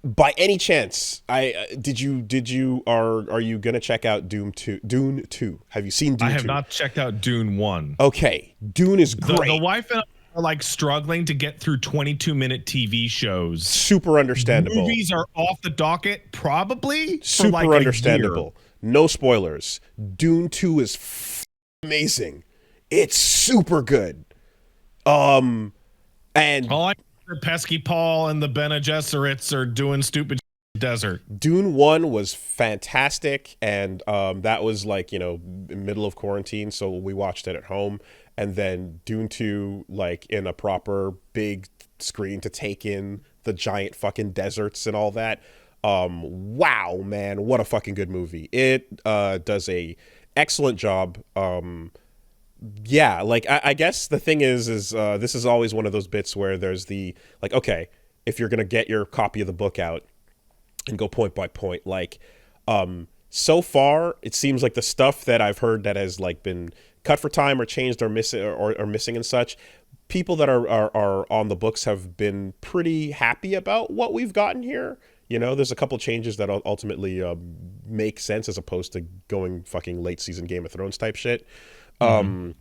By any chance, are you gonna check out Dune 2? Have you seen I Dune have 2? not checked out Dune 1. Okay, Dune is The great. wife and I are like struggling to get through 22-minute TV shows. Super understandable. Movies are off the docket probably for Super like a year. understandable. No spoilers. Dune 2 is amazing. It's super good. Um and All I know, pesky Paul and the Bene Gesserits are doing stupid desert. Dune 1 was fantastic, and that was like, middle of quarantine, so we watched it at home. And then Dune 2, like in a proper big screen to take in the giant fucking deserts and all that. Wow, man, what a fucking good movie. It does a excellent job. Yeah, like I guess the thing is this is always one of those bits where there's the like, okay, if you're gonna get your copy of the book out and go point by point, like so far it seems like the stuff that I've heard that has like been cut for time or changed or missing or missing and such, people that are on the books have been pretty happy about what we've gotten here. There's a couple changes that ultimately make sense as opposed to going fucking late season Game of Thrones type shit. Mm-hmm.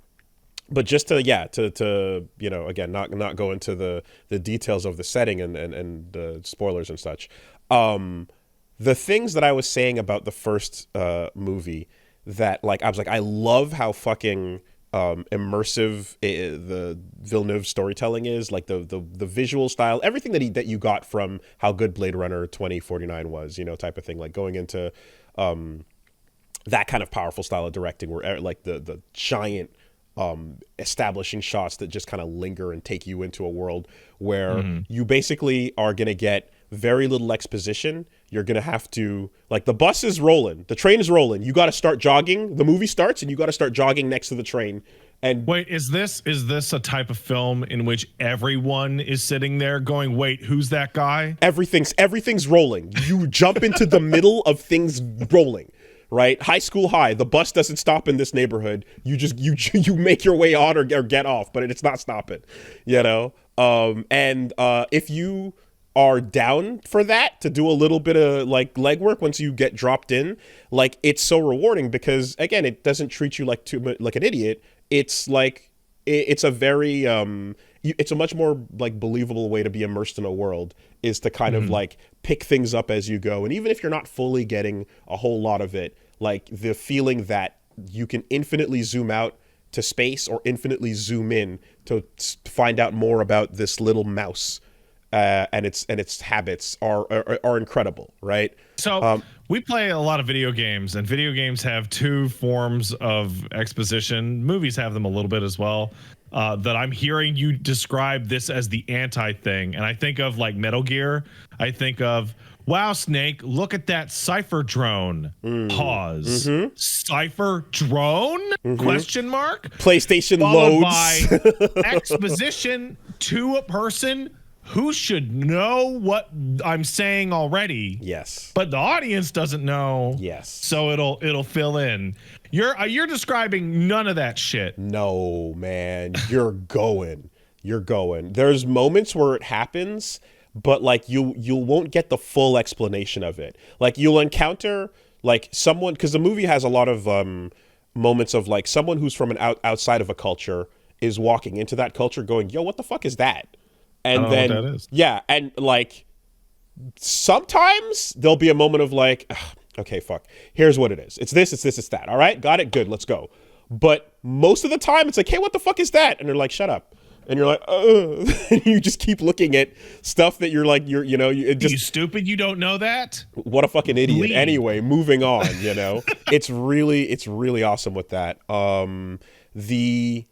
But just to, yeah, to again, not go into the details of the setting and the spoilers and such. The things that I was saying about the first movie, that like I was like, I love how fucking immersive the Villeneuve storytelling is, like the visual style, everything that you got from how good Blade Runner 2049 was, type of thing, like going into that kind of powerful style of directing where like the giant establishing shots that just kind of linger and take you into a world where Mm-hmm. you basically are going to get very little exposition. You're going to have to, like, the bus is rolling, the train is rolling, you got to start jogging, the movie starts and you got to start jogging next to the train. And Wait, is this a type of film in which everyone is sitting there going, "Wait, who's that guy?" everything's rolling, you jump into the middle of things rolling, right? High School High, the bus doesn't stop in this neighborhood, you make your way on or get off, but it's not stopping, and if you are down for that, to do a little bit of like legwork once you get dropped in, like, it's so rewarding because again, it doesn't treat you like an idiot. It's like it's a very it's a much more like believable way to be immersed in a world, is to kind of Mm-hmm. like pick things up as you go, and even if you're not fully getting a whole lot of it, like the feeling that you can infinitely zoom out to space or infinitely zoom in to find out more about this little mouse, and its habits are incredible, right? So we play a lot of video games, and video games have two forms of exposition. Movies have them a little bit as well. That I'm hearing you describe this as the anti thing, and I think of like Metal Gear. I think of, wow, Snake, look at that cipher drone. Pause. Cipher drone? Question mark. PlayStation Followed by loads. exposition to a person who should know what I'm saying already, Yes. but the audience doesn't know. Yes. So it'll fill in. You're describing none of that shit. No, man, you're going. There's moments where it happens, but like you won't get the full explanation of it. Like, you'll encounter like someone, because the movie has a lot of moments of like someone who's from an outside of a culture is walking into that culture going, yo, what the fuck is that? I And don't know what then that is. yeah, and like sometimes there'll be a moment of like, "Ugh, okay, fuck, here's what it is, it's this, it's that, all right, got it, good, let's go." But most of the time it's like, hey, what the fuck is that? And they're like, shut up. And you're like, and you just keep looking at stuff that you're like, it You just, stupid, you don't know that? what a fucking idiot. Leave. Anyway, moving on. It's really awesome with that. The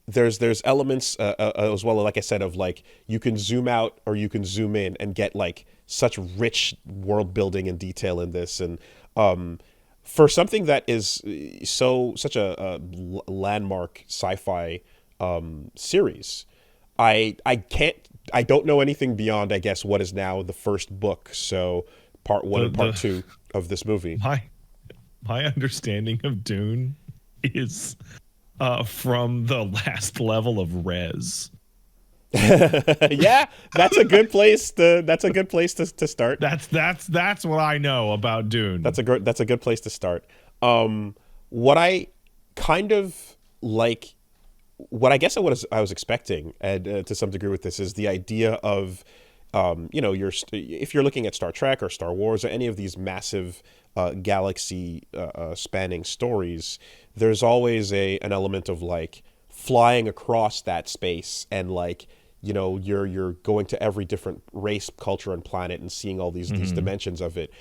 there's elements as well, like I said, of like you can zoom out or you can zoom in and get like such rich world building and detail in this. And for something that is such a landmark sci-fi series, I don't know anything beyond, I guess, what is now the first book. So part one The, and part the two of this movie. my understanding of Dune is from the last level of Res. Yeah, that's a good place to start. That's what I know about Dune. That's a good place to start. What I kind of like, what I guess I was expecting, and to some degree with this, is the idea of, if you're looking at Star Trek or Star Wars or any of these massive galaxy spanning stories, there's always an element of like flying across that space, and like, you're going to every different race, culture, and planet and seeing all these dimensions of it.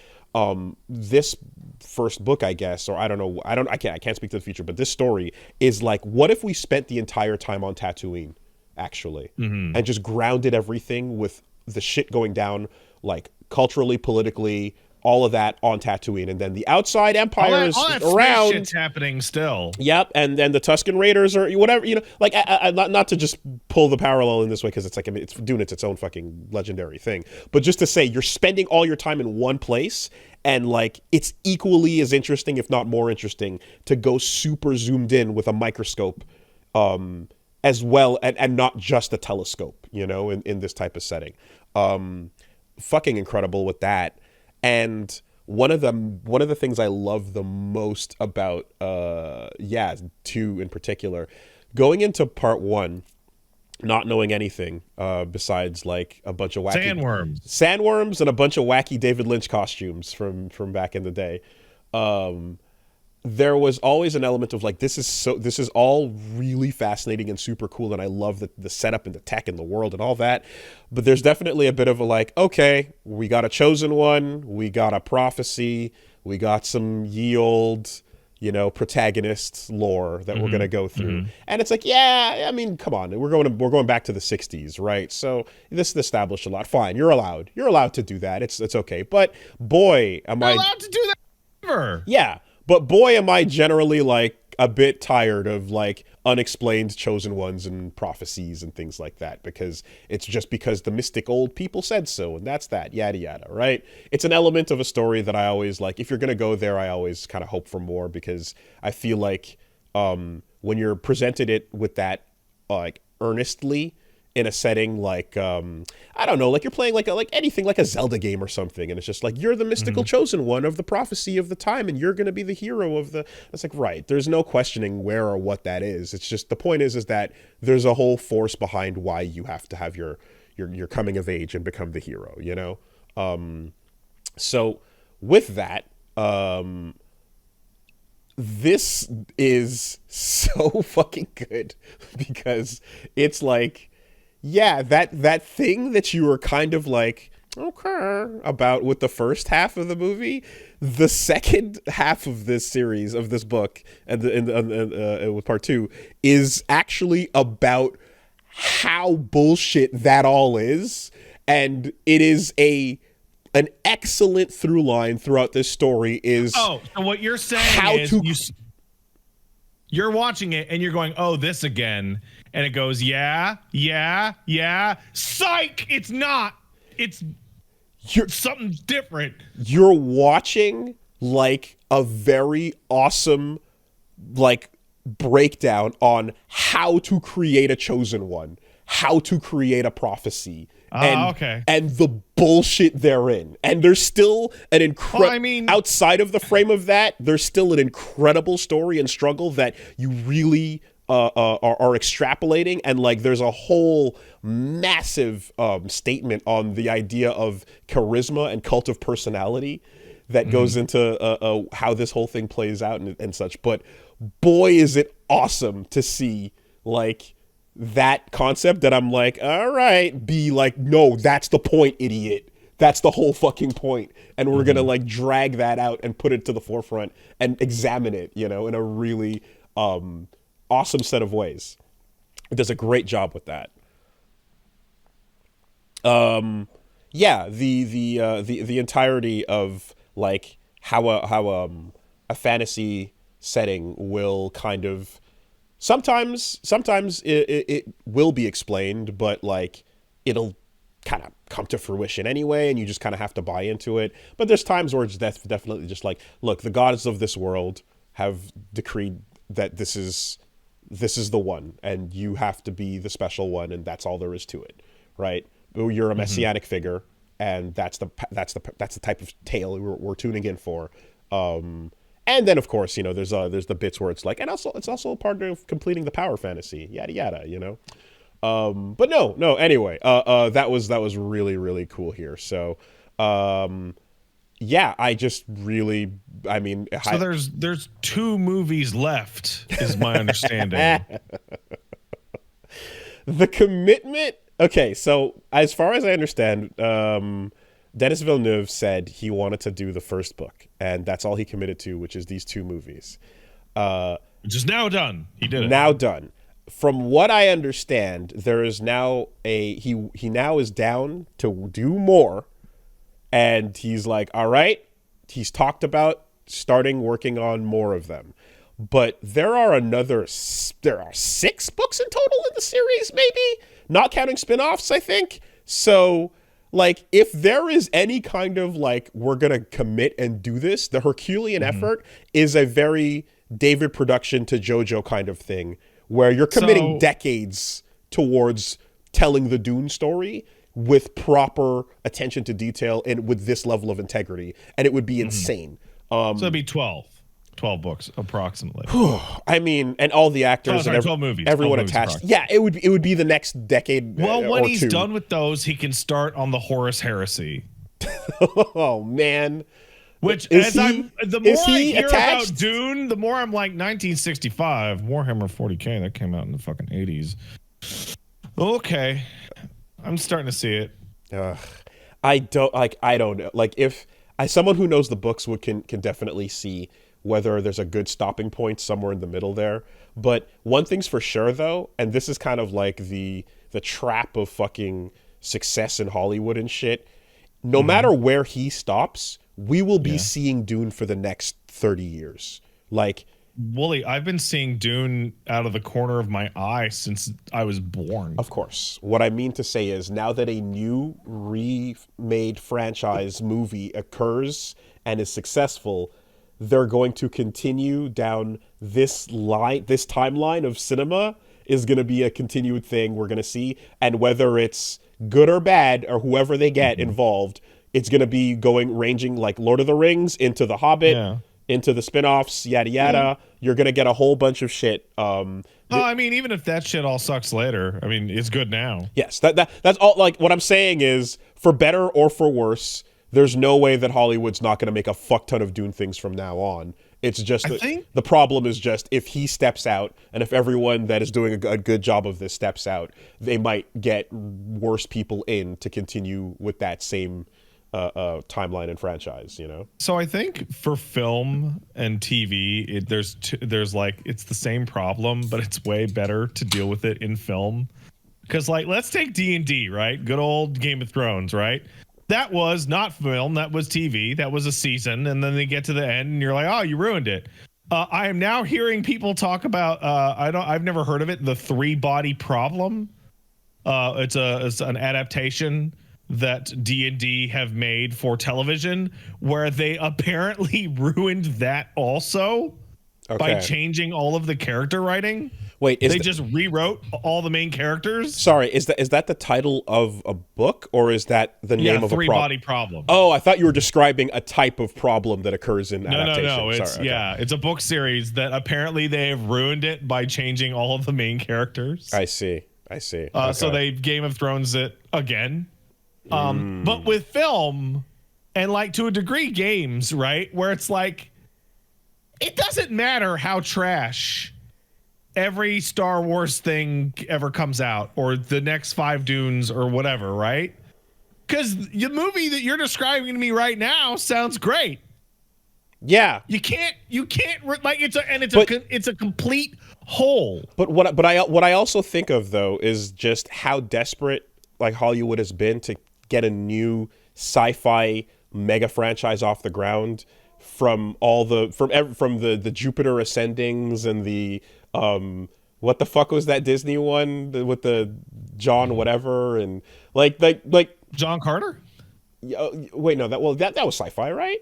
This first book, I guess, or I don't know, I can't speak to the future, but this story is like, what if we spent the entire time on Tatooine, actually, and just grounded everything with the shit going down, like culturally, politically, all of that on Tatooine, and then the outside empires all that around. shit's happening still. Yep, and then the Tusken Raiders or whatever, like, not to just pull the parallel in this way, because it's like, I mean, it's doing its own fucking legendary thing, but just to say you're spending all your time in one place, and like it's equally as interesting, if not more interesting, to go super zoomed in with a microscope, as well, and not just a telescope, in this type of setting. Fucking incredible with that. And one of the things I love the most about two in particular, going into part one, not knowing anything besides like a bunch of wacky sandworms and a bunch of wacky David Lynch costumes from back in the day. There was always an element of like, this is all really fascinating and super cool, and I love the setup and the tech and the world and all that. But there's definitely a bit of a like, okay, we got a chosen one, we got a prophecy, we got some ye old, protagonist lore that we're gonna go through, and it's like, yeah, I mean, come on, we're going back to the '60s, right? So this established a lot. Fine, you're allowed to do that. It's okay. But boy, am I allowed to do that ever. Yeah. But boy, am I generally like a bit tired of like unexplained chosen ones and prophecies and things like that, because it's just because the mystic old people said so, and that's that, yada yada, right? It's an element of a story that I always like. If you're gonna go there, I always kind of hope for more, because I feel like when you're presented it with that like earnestly, in a setting like, I don't know, like you're playing like anything like a Zelda game or something, and it's just like, you're the mystical chosen one of the prophecy of the time, and you're going to be the hero of the. It's like, right, there's no questioning where or what that is. It's just, the point is that there's a whole force behind why you have to have your coming of age and become the hero, So with that, this is so fucking good, because it's like, yeah, that thing that you were kind of like, okay, about with the first half of the movie, the second half of this series, of this book, and with part two, is actually about how bullshit that all is, and it is an excellent through line throughout this story. Is so what you're saying is you're watching it and you're going, oh, this again. And it goes, yeah. Psych! It's not. It's something different. You're watching like a very awesome like breakdown on how to create a chosen one, how to create a prophecy, and the bullshit therein. And there's still an incredible, outside of the frame of that, there's still an incredible story and struggle that you really are extrapolating, and like there's a whole massive statement on the idea of charisma and cult of personality that goes into how this whole thing plays out and such. But boy, is it awesome to see like that concept that I'm like, all right, be like, no, that's the point, idiot. That's the whole fucking point. And we're gonna like drag that out and put it to the forefront and examine it, in a really awesome set of ways. It does a great job with that. The entirety of like how a fantasy setting will kind of sometimes it will be explained, but like it'll kind of come to fruition anyway, and you just kind of have to buy into it. But there's times where it's definitely just like, look, the gods of this world have decreed that this is this is the one, and you have to be the special one, and that's all there is to it, right? You're a messianic figure, and that's the type of tale we're tuning in for. And then of course, there's the bits where it's like, and also it's also part of completing the power fantasy, yada yada. But no. Anyway, that was really really cool here. So, yeah, I just really, I mean, So there's 2 movies left, is my understanding. the commitment. Okay, so as far as I understand, Denis Villeneuve said he wanted to do the first book, and that's all he committed to, which is these 2 movies. Which is now done. He did it. Now done. From what I understand, there is now he now is down to do more, and he's like, all right. He's talked about starting working on more of them, but there are 6 books in total in the series, maybe not counting spin-offs, I think. So, like, if there is any kind of like, we're gonna commit and do this, the Herculean effort is a very David production to JoJo kind of thing, where you're committing decades towards telling the Dune story with proper attention to detail and with this level of integrity, and it would be insane. So it'd be 12 books approximately. I mean, and all the actors and 12 movies, everyone 12 attached. Yeah, it would be the next decade. Well, when or he's 2. done with those, he can start on the Horus Heresy. Oh man. Which, the more I hear about Dune, the more I'm like, 1965, Warhammer 40K, that came out in the fucking 80s. Okay. I'm starting to see it. I don't know. Like, if as someone who knows the books can definitely see whether there's a good stopping point somewhere in the middle there. But one thing's for sure though, and this is kind of like the trap of fucking success in Hollywood and shit. No matter where he stops, we will be seeing Dune for the next 30 years. Like, Wooly, I've been seeing Dune out of the corner of my eye since I was born. Of course. What I mean to say is, now that a new remade franchise movie occurs and is successful, they're going to continue down this timeline of cinema is going to be a continued thing we're going to see. And whether it's good or bad, or whoever they get involved, it's going to be ranging like Lord of the Rings into The Hobbit, into the spin-offs, yada yada. You're gonna get a whole bunch of shit. I mean, even if that shit all sucks later, I mean, it's good now. Yes, that's all. Like, what I'm saying is, for better or for worse, there's no way that Hollywood's not gonna make a fuck ton of Dune things from now on. It's just the problem is just, if he steps out, and if everyone that is doing a good job of this steps out, they might get worse people in to continue with that same timeline and franchise, So I think for film and TV, there's like, it's the same problem, but it's way better to deal with it in film. Because, like, let's take D&D, right? Good old Game of Thrones, right? That was not film, that was TV, that was a season, and then they get to the end and you're like, oh, you ruined it. I am now hearing people talk about I've never heard of it, the 3-body problem. It's an adaptation that D&D have made for television, where they apparently ruined that also by changing all of the character writing. Wait, they just rewrote all the main characters? Sorry, is that the title of a book, or is that the name of a 3-body problem? Oh, I thought you were describing a type of problem that occurs in adaptation. No. It's a book series that apparently they have ruined it by changing all of the main characters. I see. So they Game of Thrones it again. But with film and, like, to a degree, games, right, where it's like, it doesn't matter how trash every Star Wars thing ever comes out, or the next 5 Dunes or whatever, right? Because the movie that you're describing to me right now sounds great. Yeah, you can't like, it's a complete whole. But what I also think of, though, is just how desperate, like, Hollywood has been to get a new sci-fi mega franchise off the ground, from the Jupiter Ascendings and the what the fuck was that Disney one with the John whatever, and like John Carter? Wait, no, that was sci-fi, right?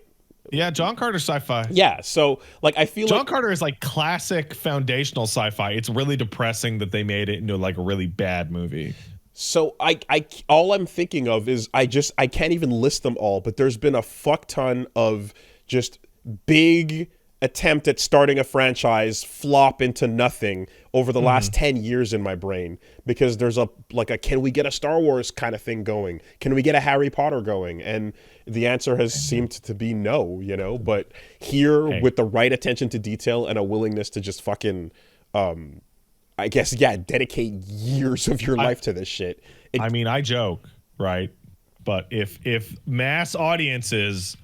Yeah, John Carter sci-fi. Yeah, so like I feel John Carter is like classic foundational sci-fi. It's really depressing that they made it into like a really bad movie. so I all I'm thinking of is I can't even list them all, but there's been a fuck ton of just big attempt at starting a franchise flop into nothing over the last 10 years in my brain, because there's a can we get a Star Wars kind of thing going? Can we get a Harry Potter going? And the answer has seemed to be no, you know, but here with the right attention to detail and a willingness to just fucking I guess dedicate years of your life to this shit. I mean, I joke, right? But if mass audiences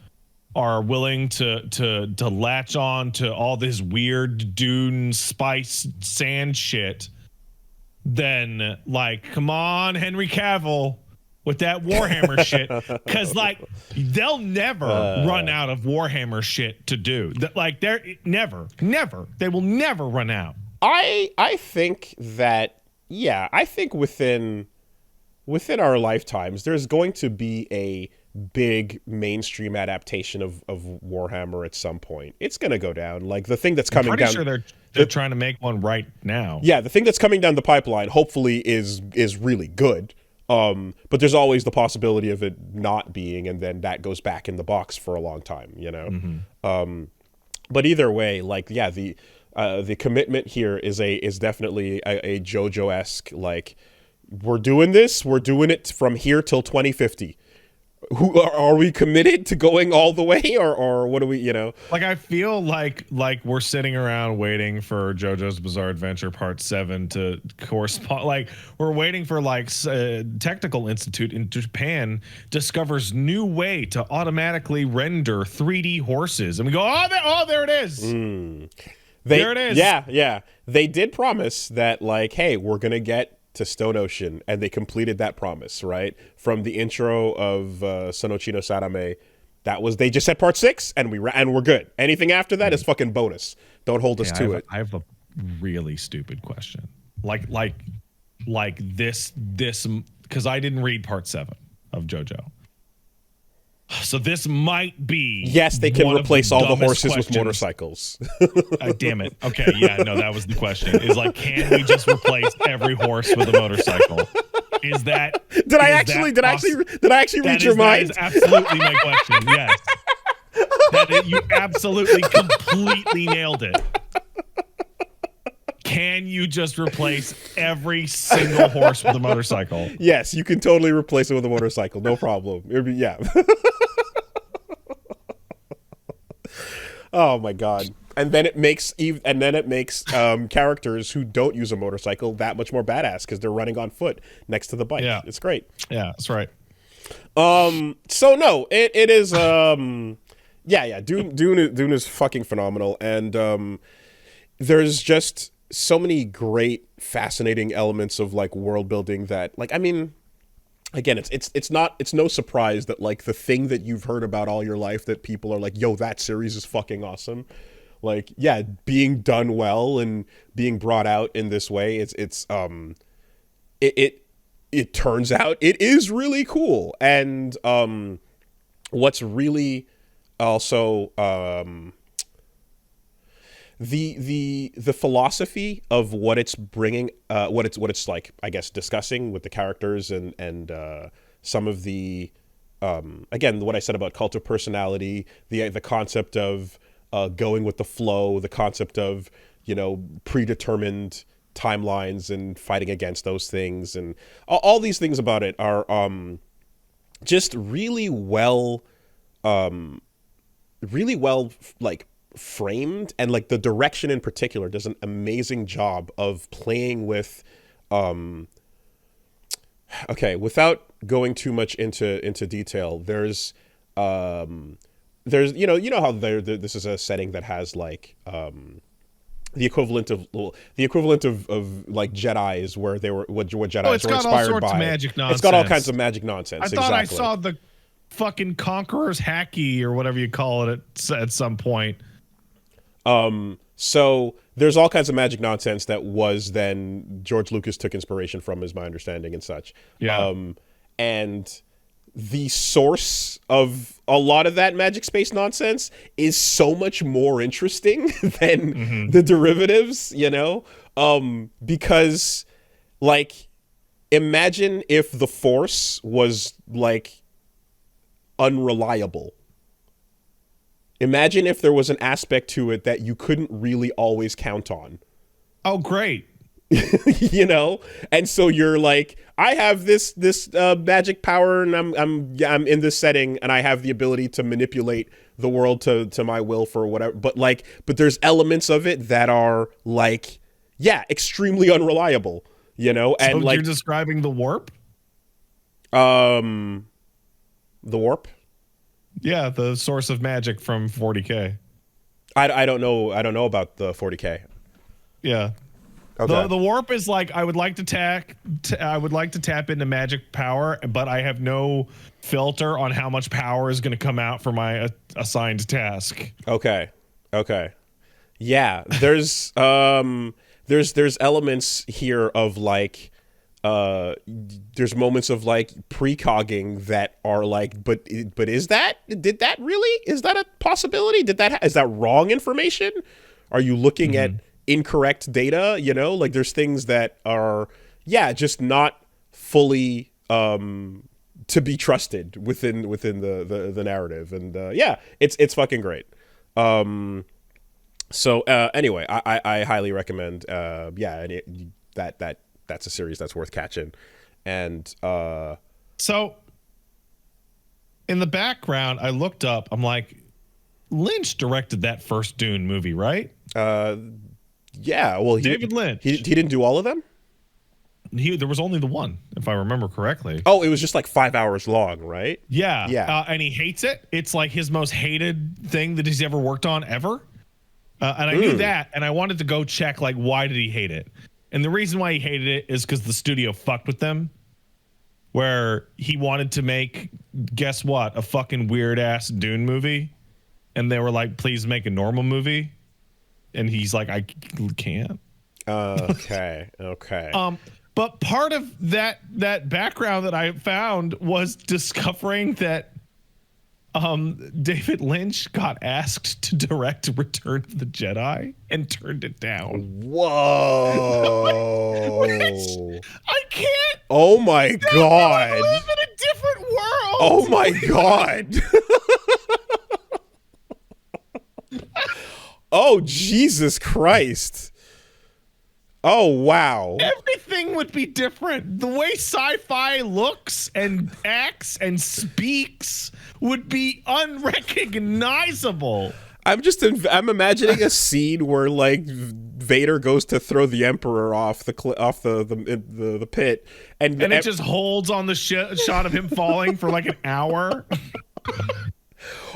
are willing to latch on to all this weird Dune spice sand shit, then like, come on, Henry Cavill with that Warhammer shit, because like they'll never run out of Warhammer shit to do. Like they're never, they will never run out. I think that I think within our lifetimes there's going to be a big mainstream adaptation of Warhammer at some point. It's going to go down. Like the thing that's coming down. I'm pretty sure they're trying to make one right now. Yeah, the thing that's coming down the pipeline hopefully is really good. But there's always the possibility of it not being, and then that goes back in the box for a long time, you know. But either way, like the commitment here is definitely a JoJo-esque, like we're doing it from here till 2050. Who are we committed to going all the way, or what do we, you know? Like I feel like we're sitting around waiting for JoJo's Bizarre Adventure Part 7 to correspond. Like we're waiting for Technical Institute in Japan discovers new way to automatically render 3D horses, and we go, there it is. There it is. Yeah. They did promise that, like, hey, we're gonna get to Stone Ocean, and they completed that promise, right? From the intro of Sonochi no Sarame, they just said Part 6, and we're good. Anything after that is fucking bonus. Don't hold us to it. I have a really stupid question. Like this, because I didn't read Part 7 of JoJo. So this might be. Yes, they can replace all the horses with motorcycles. Damn it. Okay, yeah, no, that was the question. Is like, can we just replace every horse with a motorcycle? Is that? Did I actually read your mind? That is absolutely my question. Yes. You absolutely completely nailed it. Can you just replace every single horse with a motorcycle? Yes, you can totally replace it with a motorcycle. No problem. Yeah. Oh my god. And then it makes characters who don't use a motorcycle that much more badass because they're running on foot next to the bike. Yeah. It's great. Yeah, that's right. So no, it is Dune is fucking phenomenal, and there's just so many great, fascinating elements of like world building that, like, I mean, again, it's no surprise that like the thing that you've heard about all your life that people are like, yo, that series is fucking awesome. Like, yeah, being done well and being brought out in this way, it turns out it is really cool. And what's really also the philosophy of what it's bringing, what it's like, I guess, discussing with the characters and some of the again, what I said about cult of personality, the concept of going with the flow, the concept of, you know, predetermined timelines and fighting against those things, and all these things about it are just really well like framed, and like the direction in particular does an amazing job of playing with okay, without going too much into detail, there's you know how this is a setting that has like the equivalent of like Jedis, where they were what Jedis were inspired by. Magic nonsense. It's got all kinds of magic nonsense. I thought I saw the fucking Conqueror's Hacky or whatever you call it at some point. So there's all kinds of magic nonsense that was then George Lucas took inspiration from, is my understanding and such. Yeah. And the source of a lot of that magic space nonsense is so much more interesting than the derivatives, you know? Because like imagine if the Force was like unreliable. Imagine if there was an aspect to it that you couldn't really always count on. Oh, great. You know, and so you're like, I have this magic power, and I'm in this setting, and I have the ability to manipulate the world to my will for whatever. But there's elements of it that are like, yeah, extremely unreliable. You know, and So like you're describing the warp? the warp. Yeah, the source of magic from 40K. I don't know. I don't know about the 40K. Yeah. Okay. The warp is like I would like to tap into magic power, but I have no filter on how much power is going to come out for my assigned task. Okay. Yeah, there's elements here of like there's moments of like precogging that are like, but is that a possibility? Is that wrong information? Are you looking at incorrect data? You know, like there's things that are, yeah, just not fully to be trusted within the narrative. And yeah, it's fucking great. So anyway, I highly recommend yeah, and that's a series that's worth catching. And so in the background, I looked up, I'm like, Lynch directed that first Dune movie, right? Yeah, well, David Lynch. He didn't do all of them? There was only the one, if I remember correctly. Oh, it was just like 5 hours long, right? Yeah. Yeah. And he hates it. It's like his most hated thing that he's ever worked on ever. And I knew that, and I wanted to go check, like, why did he hate it? And the reason why he hated it is because the studio fucked with them, where he wanted to make, guess what, a fucking weird-ass Dune movie. And they were like, please make a normal movie. And he's like, I can't. Okay. But part of that background that I found was discovering that David Lynch got asked to direct Return of the Jedi and turned it down. Whoa. I can't. Oh my God. I live in a different world. Oh my God. Oh, Jesus Christ. Oh, wow. Everything would be different. The way sci-fi looks and acts and speaks would be unrecognizable. I'm imagining a scene where like Vader goes to throw the Emperor off the pit, and it just holds on the shot of him falling for like an hour.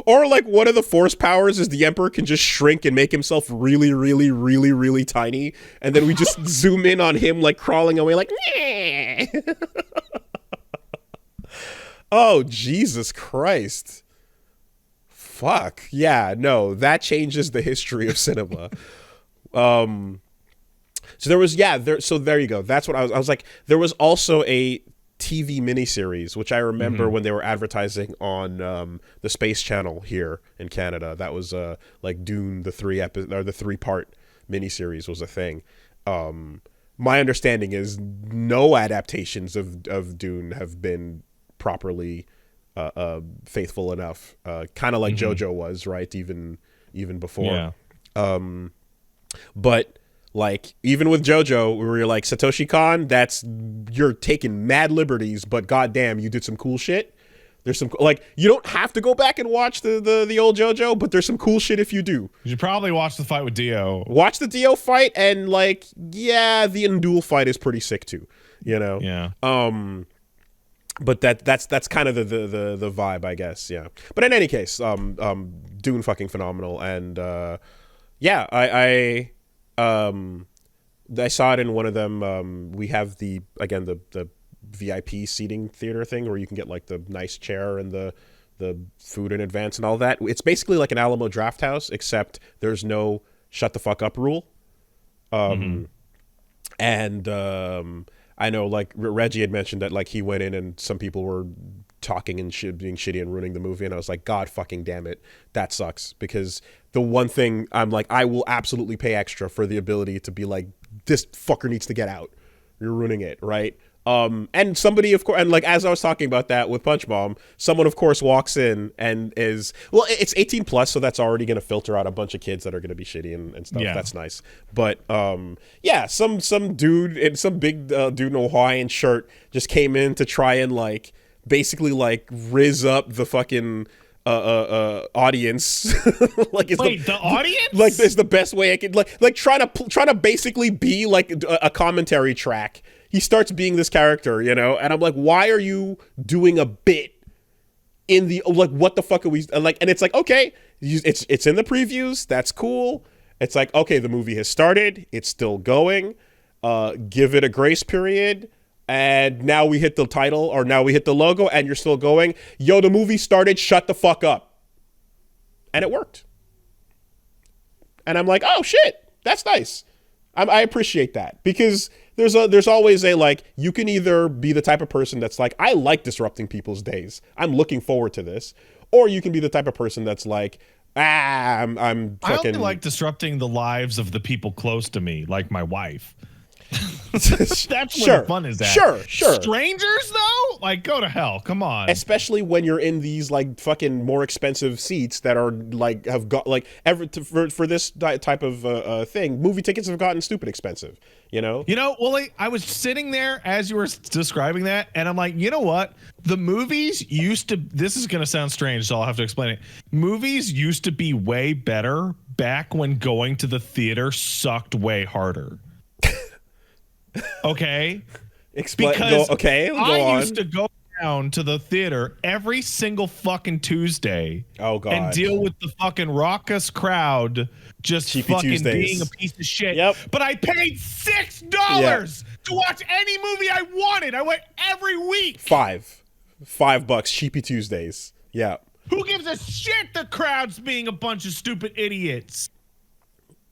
Or like one of the Force powers is the Emperor can just shrink and make himself really, really, really, really tiny, and then we just zoom in on him like crawling away like. Oh, Jesus Christ. Fuck. Yeah, no, that changes the history of cinema. So there was, so there you go. That's what I was like, there was also a TV miniseries, which I remember when they were advertising on the Space Channel here in Canada. That was like Dune, the 3-part miniseries was a thing. My understanding is no adaptations of Dune have been properly faithful enough, kind of like JoJo was, right? Even before. Yeah. But like even with JoJo, where you're like, Satoshi Kon, you're taking mad liberties, but goddamn, you did some cool shit. There's some like, you don't have to go back and watch the old JoJo, but there's some cool shit if you do. You should probably watch the fight with Dio. Watch the Dio fight, and like, yeah, the Endul fight is pretty sick too. You know. Yeah. But that's kind of the vibe, I guess. Yeah. But in any case, Dune fucking phenomenal, and yeah, I saw it in one of them. We have the VIP seating theater thing where you can get like the nice chair and the food in advance and all that. It's basically like an Alamo Draft House, except there's no shut the fuck up rule. And I know like Reggie had mentioned that like he went in and some people were talking and being shitty and ruining the movie, and I was like, God fucking damn it, that sucks. Because the one thing I'm like, I will absolutely pay extra for the ability to be like, this fucker needs to get out. You're ruining it, right? And somebody, of course, and like as I was talking about that with Punch Bomb, someone of course walks in and is, well, it's 18 plus, so that's already going to filter out a bunch of kids that are going to be shitty and stuff. Yeah. That's nice. But yeah, some dude in some big dude in a Hawaiian shirt just came in to try and like basically like rizz up the fucking audience. Like, the audience, like, is the best way I could like trying to basically be like a commentary track. He starts being this character, you know, and I'm like, why are you doing a bit in the, like, what the fuck are we, like, and it's like, okay, it's in the previews, that's cool. It's like, okay, the movie has started, it's still going, give it a grace period, and now we hit the title, or now we hit the logo, and you're still going. Yo, the movie started, shut the fuck up. And it worked. And I'm like, oh shit, that's nice. I appreciate that, because there's always a, like, you can either be the type of person that's like, I like disrupting people's days, I'm looking forward to this, or you can be the type of person that's like, I'm fucking, I only like disrupting the lives of the people close to me, like my wife. That's where the fun is at. Sure. Strangers though, like, go to hell. Come on. Especially when you're in these like fucking more expensive seats that are like have got like for this type of thing. Movie tickets have gotten stupid expensive. You know, Woolie, I was sitting there as you were describing that, and I'm like, you know what? The movies used to. This is gonna sound strange, so I'll have to explain it. Movies used to be way better back when going to the theater sucked way harder. Okay, because I used to go down to the theater every single fucking Tuesday. Oh god, and deal with the fucking raucous crowd just Cheapy fucking Tuesdays. being a piece of shit. Yep. But I paid $6 to watch any movie I wanted. I went every week. $5 Cheapy Tuesdays. Yeah. Who gives a shit? The crowd's being a bunch of stupid idiots.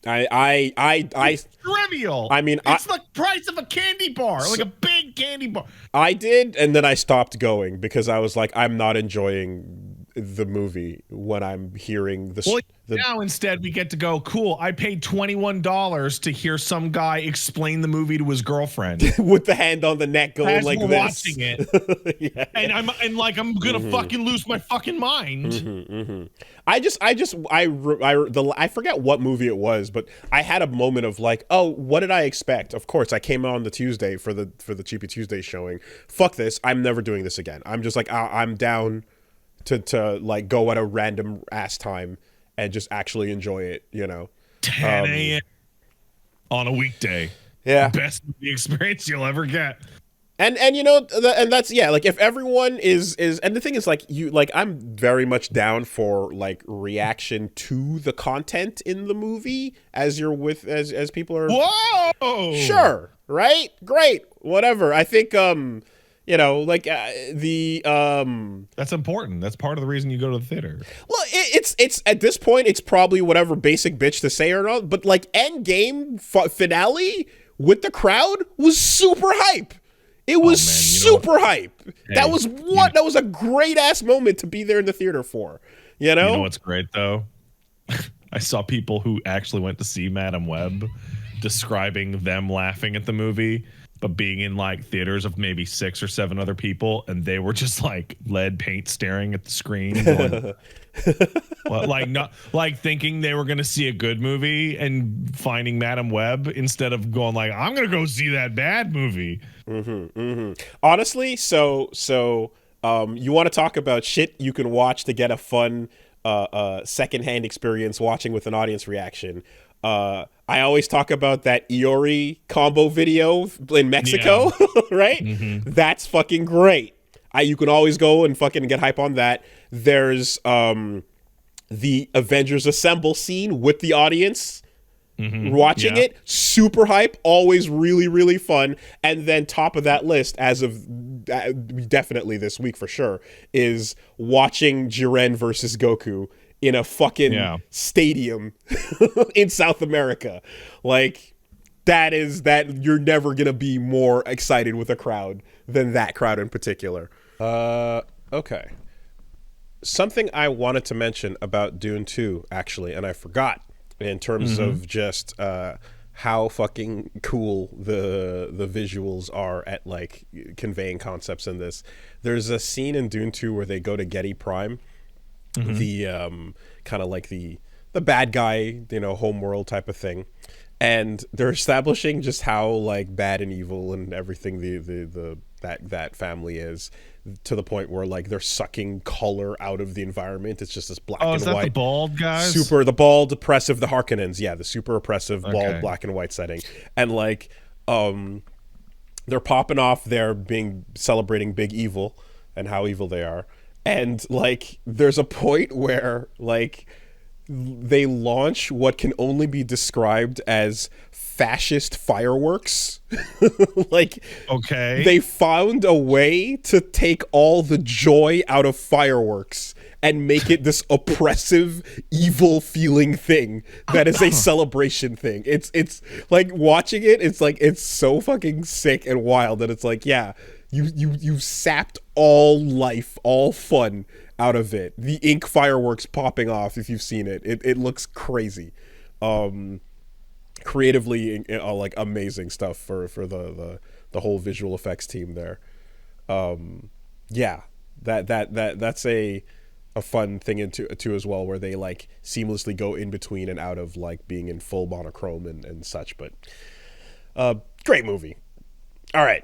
It's trivial. I mean, it's the price of a candy bar, like a big candy bar. I did, and then I stopped going because I was like, I'm not enjoying the movie when I'm hearing the. Now instead we get to go, cool, I paid $21 to hear some guy explain the movie to his girlfriend with the hand on the neck going as like we're this. watching it. Yeah. And I'm gonna fucking lose my fucking mind. I forget what movie it was, but I had a moment of like, oh, what did I expect? Of course, I came on the Tuesday for the Cheapy Tuesday showing. Fuck this, I'm never doing this again. I'm just like, I'm down to like go at a random ass time and just actually enjoy it, 10 a.m. on a weekday. Yeah. Best movie experience you'll ever get. And and that's, yeah, like if everyone is and the thing is like I'm very much down for like reaction to the content in the movie as you're with as people are. Whoa! Sure, right? Great. Whatever. I think that's important. That's part of the reason you go to the theater. Well, it's at this point it's probably whatever basic bitch to say or not, but like Endgame finale with the crowd was super hype. It was super hype. Hey, that was a great ass moment to be there in the theater for. You know what's great though? I saw people who actually went to see Madam Web describing them laughing at the movie, but being in like theaters of maybe 6 or 7 other people, and they were just like lead paint staring at the screen, going, not like thinking they were going to see a good movie and finding Madam Web instead of going like, I'm going to go see that bad movie. Honestly, so you want to talk about shit you can watch to get a fun secondhand experience watching with an audience reaction. I always talk about that Iori combo video in Mexico, right? Mm-hmm. That's fucking great. You can always go and fucking get hype on that. There's the Avengers Assemble scene with the audience watching it. Super hype. Always really, really fun. And then top of that list, as of definitely this week for sure, is watching Jiren versus Goku in a fucking stadium in South America. Like, that you're never gonna be more excited with a crowd than that crowd in particular. Okay. Something I wanted to mention about Dune 2, actually, and I forgot, in terms Mm-hmm. of just how fucking cool the visuals are at like conveying concepts in this. There's a scene in Dune 2 where they go to Geidi Prime, Mm-hmm. the kind of like the bad guy, homeworld type of thing, and they're establishing just how like bad and evil and everything the that family is, to the point where like they're sucking color out of the environment. It's just this black Oh, is and that the white, bald guys? super, the bald oppressive, the Harkonnens, yeah, the super oppressive bald Okay. black and white setting. And like they're popping off there, being celebrating big evil and how evil they are. And like there's a point where like they launch what can only be described as fascist fireworks. Like Okay. they found a way to take all the joy out of fireworks and make it this oppressive, evil feeling thing that is a celebration thing. It's like watching it, it's like it's so fucking sick and wild that it's like, yeah, you sapped all life, all fun out of it. The ink fireworks popping off, if you've seen it. It looks crazy. Creatively like amazing stuff for the whole visual effects team there. Yeah, that's a fun thing into too as well, where they like seamlessly go in between and out of like being in full monochrome and such. But great movie. All right.